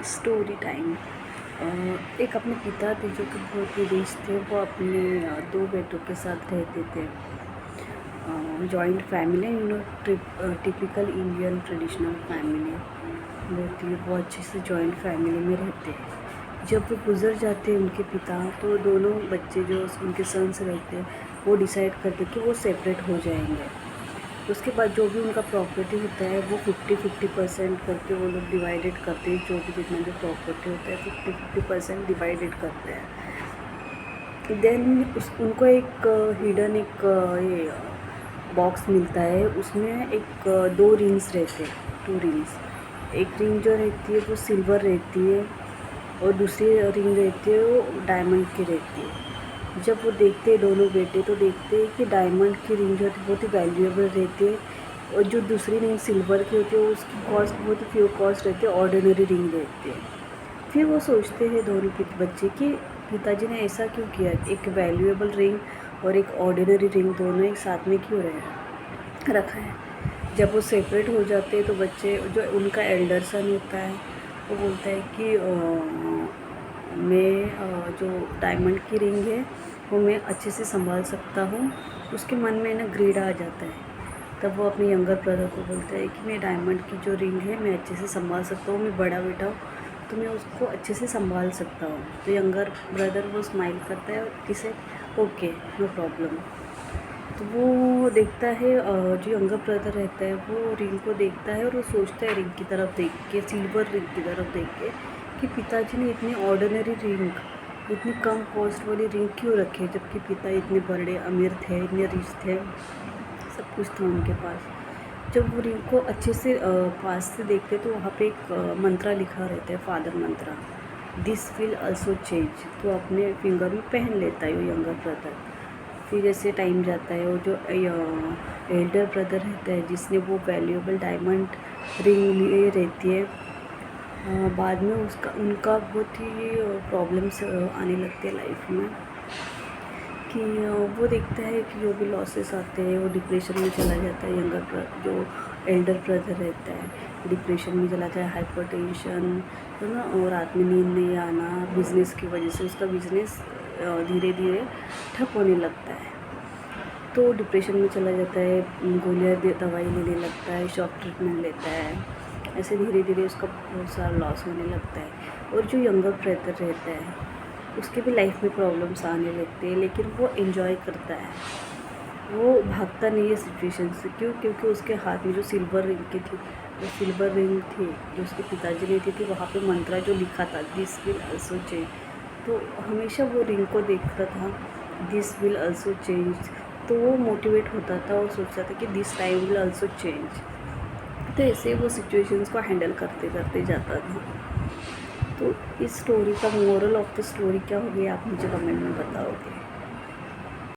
Story time. एक अपने पिता थे जो कि बहुत ही रिच थे। वो अपने दो बेटों के साथ रहते थे। Joint family, typical Indian traditional family होती है। वो अच्छे से जॉइंट फैमिली में रहते हैं। जब वो गुज़र जाते हैं उनके पिता, तो दोनों बच्चे जो उनके सन्स रहते हैं वो डिसाइड करते कि वो सेपरेट हो जाएंगे। उसके बाद जो भी उनका प्रॉपर्टी होता है वो 50-50% करके वो लोग डिवाइडेड करते हैं। जो भी जितना जो प्रॉपर्टी होता है 50-50% डिवाइडेड करते हैं। देन उनको एक हिडन एक ये बॉक्स मिलता है। उसमें एक दो रिंग्स रहते हैं, 2 रिंग्स। एक रिंग जो रहती है वो सिल्वर रहती है और दूसरी रिंग रहती है वो डायमंड की रहती है। जब वो देखते हैं दोनों बेटे, तो देखते हैं कि डायमंड की रिंग जो होती है बहुत ही वैल्यूएबल रहती है और जो दूसरी रिंग सिल्वर की होती है उसकी कॉस्ट बहुत ही फ्यू कॉस्ट रहती है, ऑर्डिनरी रिंग रहती है। फिर वो सोचते हैं दोनों बच्चे कि पिताजी ने ऐसा क्यों किया, एक वैल्यूएबल रिंग और एक ऑर्डिनरी रिंग दोनों एक साथ में क्यों रखा है। जब वो सेपरेट हो जाते हैं तो बच्चे, जो उनका एल्डर सन होता है, वो बोलता है कि मैं जो डायमंड की रिंग है वो मैं अच्छे से संभाल सकता हूँ। उसके मन में ना ग्रीड आ जाता है। तब वो अपने यंगर ब्रदर को बोलता है कि मैं डायमंड की जो रिंग है मैं अच्छे से संभाल सकता हूँ, मैं बड़ा बेटा हूँ तो मैं उसको अच्छे से संभाल सकता हूँ। तो यंगर ब्रदर वो स्माइल करता है और किसे ओके नो प्रॉब्लम। तो वो देखता है, जो यंगर ब्रदर रहता है वो रिंग को देखता है और वो सोचता है रिंग की तरफ देख के, सिल्वर रिंग की तरफ देख के, कि पिताजी ने इतनी ऑर्डिनरी रिंग, इतनी कम कॉस्ट वाली रिंग क्यों रखी, जबकि पिता इतने बड़े अमीर थे, इतने रिच थे, सब कुछ था उनके पास। जब वो रिंग को अच्छे से पास से देखते तो वहाँ पे एक मंत्रा लिखा रहता है, father Mantra, this will also change. तो अपने फिंगर में पहन लेता है वो यंगर ब्रदर। फिर जैसे टाइम जाता है, वो जो एल्डर ब्रदर रहता है जिसने वो वैल्यूएबल डायमंड रिंग लिए रहती है, बाद में उनका बहुत ही प्रॉब्लम्स आने लगते हैं लाइफ में। कि वो देखता है कि जो भी लॉसेस आते हैं वो डिप्रेशन में चला जाता है। जो एल्डर ब्रदर रहता है डिप्रेशन में चला जाता है, हाइपरटेंशन है ना, और रात में नींद नहीं आना, बिजनेस की वजह से उसका बिजनेस धीरे धीरे ठप होने लगता है। तो डिप्रेशन में चला जाता है, गोलियां दवाई लेने लगता है, शॉक ट्रीटमेंट लेता है। ऐसे धीरे धीरे उसका बहुत सारा लॉस होने लगता है। और जो यंगर ब्रदर रहता है उसके भी लाइफ में प्रॉब्लम्स आने लगते हैं, लेकिन वो एंजॉय करता है, वो भागता नहीं है सिचुएशन से। क्यों? क्योंकि उसके हाथ में जो सिल्वर रिंग की थी, वो सिल्वर रिंग थी जो उसके पिताजी ने दी थी, वहाँ पे मंत्रा जो लिखा था दिस विल आल्सो चेंज। तो हमेशा वो रिंग को देखता था, दिस विल आल्सो चेंज। तो वो मोटिवेट होता था और सोचता था कि this time will also change. तो ऐसे वो सिचुएशंस को हैंडल करते करते जाता था। तो इस स्टोरी का मोरल ऑफ द स्टोरी क्या होगी, आप मुझे कमेंट में बताओगे।